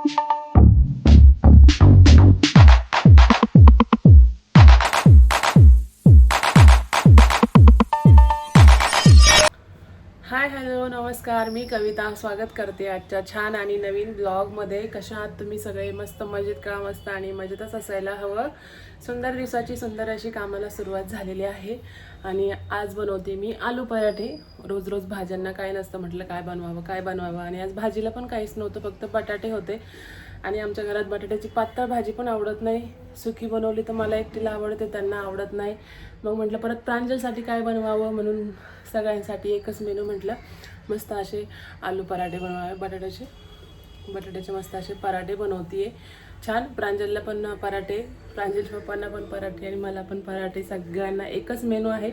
Hi hello नमस्कार, मी कविता स्वागत करते आजच्या छान आणि नवीन ब्लॉगमध्ये. कशा आहात तुम्ही सगळे? मस्त मजेत का? मस्त आणि मजेतच असायला हवं. सुंदर दिवसाची सुंदर अशी कामाला सुरुवात झालेली आहे आणि आज बनवते मी आलू पराठे. रोज रोज भाज्यांना काय नसतं, म्हटलं काय बनवावं आणि आज भाजीला पण काहीच नव्हतं, फक्त बटाटे होते. आणि आमच्या घरात बटाट्याची पातळ भाजी पण आवडत नाही, सुकी बनवली तर मला एकटीला आवडते, त्यांना आवडत नाही. मग म्हटलं परत प्रांजलसाठी काय बनवावं, म्हणून सगळ्यांसाठी एकच मेनू म्हटलं मस्त असे आलू पराठे बनवावे. बटाट्याचे मस्त असे पराठे बनवते छान. प्रांजलला पण पराठे, प्रांजलच्या पप्पांना पण पराठे आणि मला पण पराठे. सगळ्यांना एकच मेनू आहे,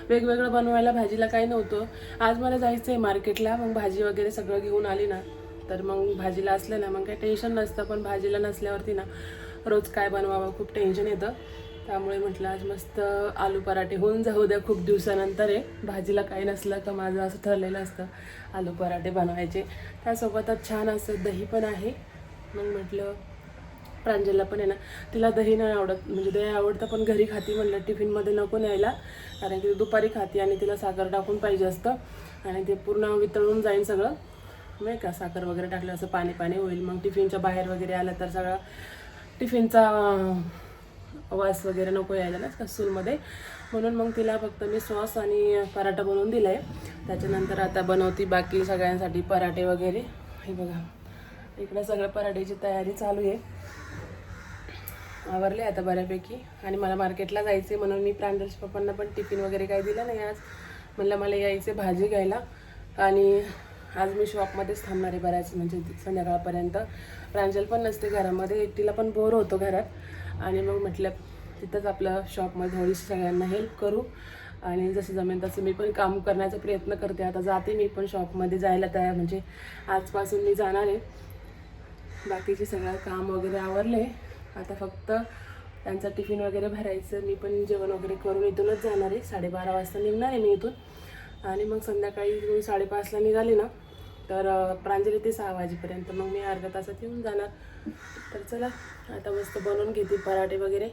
वेगवेगळं बनवायला. भाजीला काही नव्हतं. आज मला जायचं आहे मार्केटला, मग भाजी वगैरे सगळं घेऊन आली ना तर मग भाजीला असलं ना मग काही टेन्शन नसतं, पण भाजीला नसल्यावरती ना रोज काय बनवावं खूप टेन्शन येतं. त्यामुळे म्हटलं आज मस्त आलू पराठे होऊन जाऊ द्या, खूप दिवसानंतर आहे. भाजीला काही नसलं तर माझं असं ठरलेलं असतं आलू पराठे बनवायचे. त्यासोबतच छान असं दही पण आहे. मग म्हटलं प्रांजलला पण आहे ना, तिला दही नाही आवडत, म्हणजे दही आवडतं पण घरी खाती, म्हटलं टिफिनमध्ये नको न्यायला, कारण की दुपारी खाती आणि तिला साखर टाकून पाहिजे असतं आणि ते पूर्ण वितळून जाईल सगळं, नाही का. साखर वगैरे टाकलं असं पाणी पाणी होईल, मग टिफिनच्या बाहेर वगैरे आलं तर सगळा टिफिनचा वास वगैरे नको यायला ना कसूलमध्ये. म्हणून मग तिला फक्त मी सॉस आणि पराठा बनवून दिला आहे. त्याच्यानंतर आता बनवती बाकी सगळ्यांसाठी पराठे वगैरे. हे बघा इकडे सगळं पराठ्याची तयारी चालू आहे, आवरले आता बऱ्यापैकी. आणि मला मार्केटला जायचे म्हणून मी प्रांजलच्या पप्पांना पण टिफिन वगैरे काही दिलं नाही आज. म्हणलं मला यायचे भाजी घ्यायला आणि आज मी शॉपमध्येच थांबणार आहे बऱ्याच, म्हणजे संध्याकाळपर्यंत. प्रांजल पण नसते घरामध्ये, एकटीला पण बोर होतो घरात, आणि मग म्हटलं तिथंच आपलं शॉपमध्ये थोडीशी सगळ्यांना हेल्प करू आणि जसं जमेल तसं मी पण काम करण्याचा प्रयत्न करते. आता जाते मी पण शॉपमध्ये जायला तयार, म्हणजे आजपासून मी जाणार आहे. बाकीचे सगळं काम वगैरे आवरले, आता फक्त त्यांचा टिफिन वगैरे भरायचं. मी पण जेवण वगैरे करून इथूनच जाणार आहे, 12:30 वाजता निघणार आहे मी इथून. आणि मग संध्याकाळी मी 5:30ला निघाली ना तर प्रांजल येते 6 वाजेपर्यंत, मग मी अर्ध्या तासात येऊन जाणार. तर चला आता मस्त बनवून घेते पराठे वगैरे.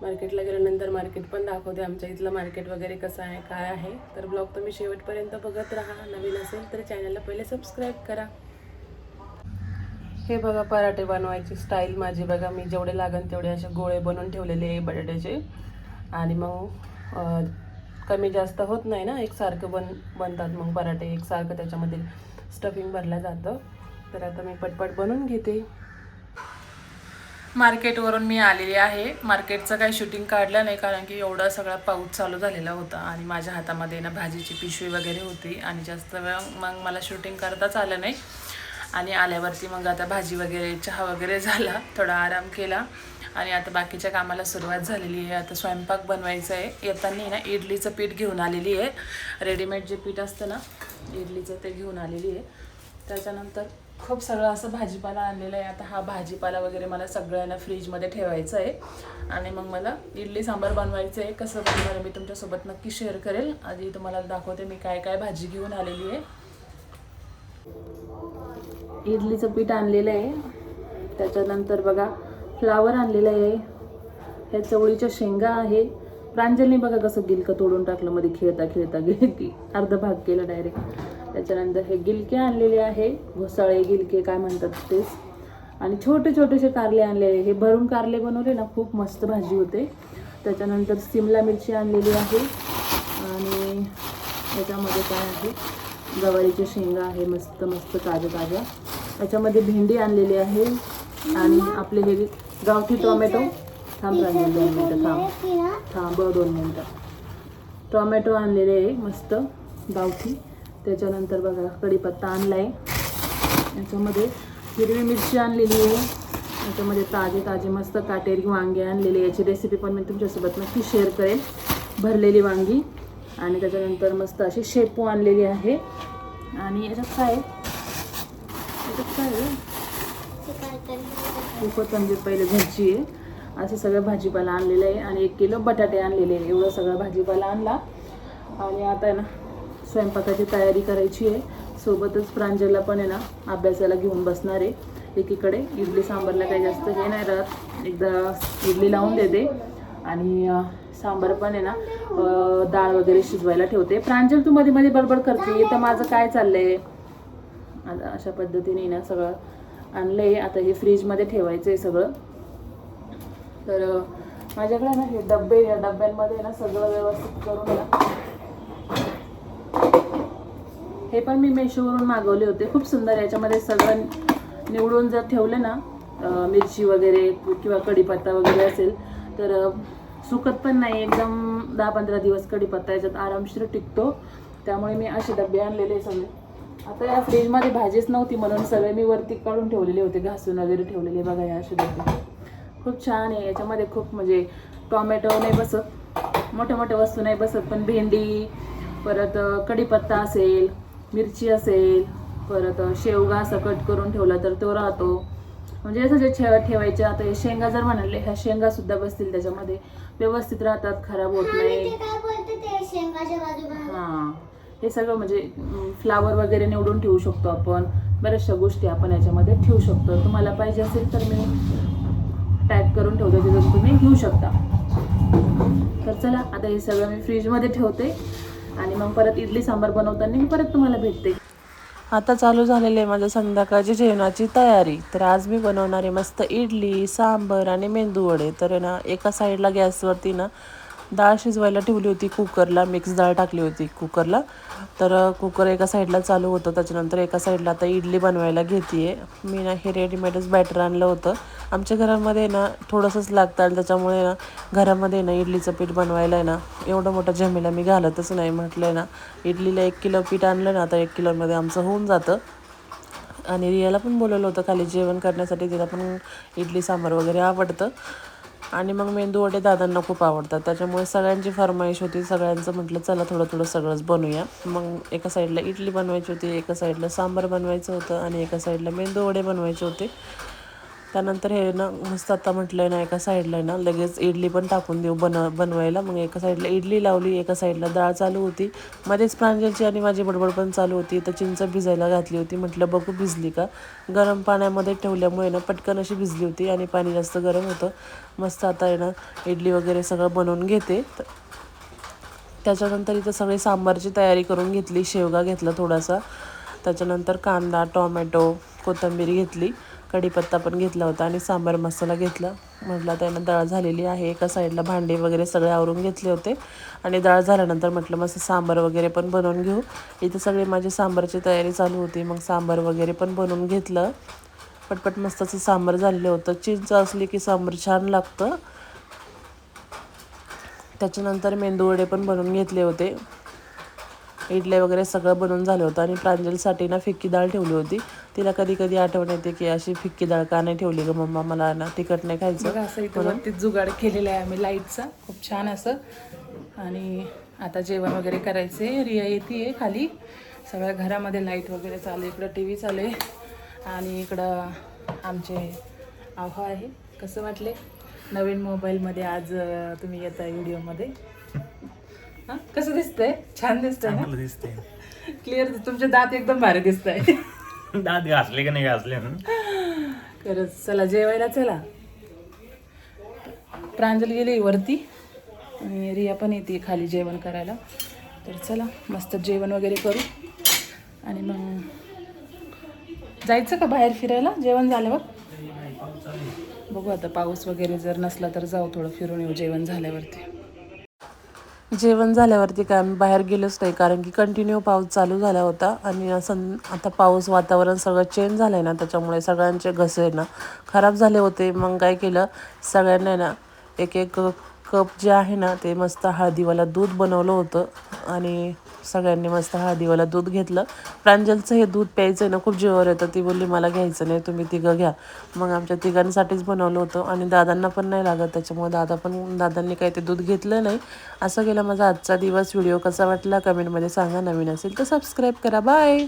मार्केटला गेल्यानंतर मार्केट पण दाखवते, आमच्या इथलं मार्केट वगैरे कसं आहे काय आहे. तर ब्लॉग तुम्ही शेवटपर्यंत बघत राहा. नवीन असेल तर चॅनलला पहिले सबस्क्राईब करा. हे बघा पराठे बनवायची स्टाईल माझी बघा. मी जेवढे लागन तेवढे असे गोळे बनवून ठेवलेले आहे बटाट्याचे, आणि मग कमी जास्त होत नाही ना, एकसारखं बनतात मग पराठे एकसारखं, त्याच्यामध्ये स्टफिंग भरलं जातं. तर आता मी पटपट बनवून घेते. मार्केटवरून मी आलेली आहे. मार्केटचं काही शूटिंग काढलं नाही, कारण की एवढा सगळा पाऊस चालू झालेला होता आणि माझ्या हातामध्ये ना भाजीची पिशवी वगैरे होती आणि जास्त वेळ मग मला शूटिंग करताच आलं नाही. आणि आल्यावरती मग आता भाजी वगैरे चहा वगैरे झाला, थोडा आराम केला आणि आता बाकीच्या कामाला सुरुवात झालेली आहे. आता स्वयंपाक बनवायचं आहे. येताना ना इडलीचं पीठ घेऊन आलेली आहे, रेडीमेड जे पीठ असतं ना इडलीचं ते घेऊन आलेली आहे. त्याच्यानंतर खूप सगळं असं भाजीपाला आणलेलं आहे. आता हा भाजीपाला वगैरे मला सगळ्यांना फ्रीजमध्ये ठेवायचं आहे आणि मग मला इडली सांबार बनवायचं आहे. कसं बनवणार मी तुमच्यासोबत नक्की शेअर करेल. आधी तुम्हाला दाखवते मी काय काय भाजी घेऊन आलेली आहे. इडलीचं पीठ आणलेलं आहे, त्याच्यानंतर बघा फ्लावर आणलेलं आहे, ह्या चवळीच्या शेंगा आहे. प्रांजलने बघा कसं गिलकं तोडून टाकलं मध्ये खेळता खेळता, गिलकी अर्ध भाग केला डायरेक्ट. त्याच्यानंतर हे गिलके आणलेले आहे, घोसाळे गिलके काय म्हणतात तेच. आणि छोटे छोटेसे कारले आणलेले, हे भरून कारले बनवले ना खूप मस्त भाजी होते. त्याच्यानंतर सिमला मिरची आणलेली आहे आणि याच्यामध्ये काय आहे गवारीच्या शेंगा आहे, मस्त मस्त ताज्या ताज्या. याच्यामध्ये भेंडी आणलेली आहे आणि आपले हे गावठी टोमॅटो. थांब राहिले 2 मिनटं, थांब 2 मिनटं. टोमॅटो आणलेले आहे मस्त गावठी. त्याच्यानंतर बघा कढीपत्ता आणला आहे. याच्यामध्ये हिरवी मिरची आणलेली आहे. याच्यामध्ये ताजे मस्त काटेरी वांगे आणलेले, याची रेसिपी पण मी तुमच्यासोबत नक्की शेअर करेल, भरलेली वांगी. आणि त्याच्यानंतर मस्त अशी शेपू आणलेली आहे. आणि याच्यात काय कोथिंबीर पहिले घरची आहे. असं सगळं भाजीपाला आणलेलं आहे आणि 1 किलो बटाटे आणलेले आहे. एवढं सगळं भाजीपाला आणला आणि आता आहे ना स्वयंपाकाची तयारी करायची आहे. सोबतच प्रांजलला पण आहे ना अभ्यासाला घेऊन बसणार आहे. एकीकडे इडली सांबारला काही जास्त हे नाही राहत, एकदा इडली लावून देते आणि सांबार पण आहे ना डाळ वगैरे शिजवायला ठेवते. प्रांजल तू मध्ये मध्ये बडबड करते, तर माझं काय चाललंय. आता अशा पद्धतीने ना सगळं आणलंय. आता हे फ्रीजमध्ये ठेवायचं आहे सगळं. तर माझ्याकडे ना हे डबे, या डब्यांमध्ये ना सगळं व्यवस्थित करून ना, हे पण मी मेशोवरून मागवले होते, खूप सुंदर. याच्यामध्ये सगळं निवडून जर ठेवले ना, मिरची वगैरे किंवा कढीपत्ता वगैरे असेल तर सुकत पण नाही, एकदम 10-15 दिवस कढीपत्ता याच्यात आरामशीर टिकतो. त्यामुळे मी असे डबे आणलेले सगळे. आता या फ्रीजमध्ये भाजीच नव्हती म्हणून सगळे मी वरती काढून ठेवलेले होते, घासून वगैरे ठेवलेले. बघा या असे डबे खूप छान आहे. याच्यामध्ये खूप म्हणजे टोमॅटो नाही बसत, मोठ्या मोठ्या वस्तू नाही बसत, पण भेंडी, परत कढीपत्ता असेल, मिरची असेल, परत शेवगा असं कट करून ठेवला तर तो राहतो. म्हणजे असं जे ठेवायचे. आता हे शेंगा जर म्हणाले, ह्या शेंगा सुद्धा बसतील त्याच्यामध्ये, व्यवस्थित राहतात, खराब होत नाही. हां, हे सगळं म्हणजे फ्लावर वगैरे निवडून ठेवू शकतो आपण, बऱ्याचशा गोष्टी आपण याच्यामध्ये ठेवू शकतो. तुम्हाला पाहिजे असेल तर मी टॅग करून ठेवतो, तिथून तुम्ही घेऊ शकता. तर चला आता हे सगळं मी फ्रीजमध्ये ठेवते आणि मग परत इडली सांबार बनवताना मी परत तुम्हाला भेटते. आता चालू झालेली आहे माझ्या संध्याकाळची जेवणाची तयारी. तर आज मी बनवणार आहे मस्त इडली सांबार आणि मेंदू वडे. तर ना एका साईडला गॅसवरती ना डाळ शिजवायला ठेवली होती कुकरला, मिक्स डाळ टाकली होती कुकरला. तर कुकर एका साईडला चालू होतं. त्याच्यानंतर एका साईडला आता इडली बनवायला घेते आहे मी. ना हे रेडीमेडच बॅटर आणलं होतं. आमच्या घरामध्ये ना थोडंसंच लागतं आणि त्याच्यामुळे ना घरामध्ये ना इडलीचं पीठ बनवायला आहे ना एवढं मोठं झमेला मी घालतच नाही. म्हटलं आहे ना इडलीला 1 किलो पीठ आणलं ना, आता 1 किलोमध्ये आमचं होऊन जातं. आणि रियाला पण बोलवलं होतं खाली जेवण करण्यासाठी, तिला पण इडली सांबार वगैरे आवडतं. आणि मग मेंदू वडे दादांना खूप आवडतात, त्याच्यामुळे सगळ्यांची फरमाईश होती. सगळ्यांचं म्हटलं चला थोडं थोडं सगळंच बनवूया. मग एका साईडला इडली बनवायची होती, एका साईडला सांबार बनवायचं होतं आणि एका साईडला मेंदू वडे बनवायचे होते. त्यानंतर हे ना मस्त आता म्हटलं आहे ना एका साईडला आहे ना लगेच इडली पण टाकून देऊ बनवायला. मग एका साईडला इडली लावली, एका साईडला डाळ चालू होती. मध्येच प्रांजलची आणि माझी बडबड पण चालू होती. तर चिंच भिजायला घातली होती, म्हटलं बघू भिजली का. गरम पाण्यामध्ये ठेवल्यामुळे ना पटकन अशी भिजली होती आणि पाणी जास्त गरम होतं. मस्त आता आहे ना इडली वगैरे सगळं बनवून घेते. त्याच्यानंतर इथं सगळी सांबारची तयारी करून घेतली. शेवगा घेतला थोडासा, त्याच्यानंतर कांदा, टोमॅटो, कोथिंबीर घेतली, कढीपत्ता पण घेतला होता आणि सांबार मसाला घेतला. म्हटलं त्यानं डाळ झालेली आहे. एका साईडला भांडे वगैरे सगळे आवरून घेतले होते आणि डाळ झाल्यानंतर म्हटलं मस्त सांबार वगैरे पण बनवून घेऊ. इथं सगळी माझी सांबारची तयारी चालू होती. मग सांबार वगैरे पण बनवून घेतलं. पटपट मस्त असं सांबार झालेलं होतं. चिंच असली की सांबार छान लागतं. त्याच्यानंतर मेंदू वडे पण बनवून घेतले होते. इडले वगैरे सगळं बनवून झालं होतं. आणि प्रांजलसाठी ना फिक्की डाळ ठेवली होती. तिला कधी कधी आठवण येते की अशी फिक्की डाळ का नाही ठेवली ग मम्मा, मला ना तिखट नाही खायचं. असं इथं वरतीच जुगाड केलेला आहे आम्ही लाईटचा, खूप छान असं. आणि आता जेवण वगैरे करायचे. रिया येते खाली. सगळ्या घरामध्ये लाईट वगैरे चालू, इकडं टी व्ही चालू आहे आणि इकडं आमचे आव्हा आहे. कसं वाटले नवीन मोबाईलमध्ये आज तुम्ही येताय व्हिडिओमध्ये? हां, कसं दिसतंय? छान दिसतंय ना? दिसते क्लिअर. तुमचे दात एकदम भारी दिसत आहे. दात घासले का नाही घासले. खरंच. चला जेवायला चला. प्रांजल गेली वरती आणि रिया पण येते खाली जेवण करायला. तर चला मस्त जेवण वगैरे करू आणि मग जायचं का बाहेर फिरायला जेवण झाल्यावर? बघू आता, पाऊस वगैरे जर नसला तर जाऊ थोडं फिरून येऊ जेवण झाल्यावरती. जेवण झाल्यावरती काय आम्ही बाहेर गेलोच नाही, कारण की कंटिन्यू पाऊस चालू झाला होता. आणि आता पाऊस वातावरण सगळं चेंज झालं आहे ना, त्याच्यामुळे सगळ्यांचे घसे ना खराब झाले होते. मग काय केलं, सगळ्यांना ना एक एक कप जे आहे ना ते मस्त हळदीवाला दूध बनवलं होतं आणि सगळ्यांनी मस्त हळदीवाला दूध घेतलं. प्रांजलचं हे दूध प्यायचं आहे ना खूप जीवावर येतं. ती बोलली मला घ्यायचं नाही, तुम्ही तिघं घ्या. मग आमच्या तिघांसाठीच बनवलं होतं आणि दादांना पण नाही लागत, त्याच्यामुळे दादांनी काही ते दूध घेतलं नाही. असं गेला माझा आजचा दिवस. व्हिडिओ कसा वाटला कमेंटमध्ये सांगा. नवीन असेल तर सबस्क्राईब करा. बाय.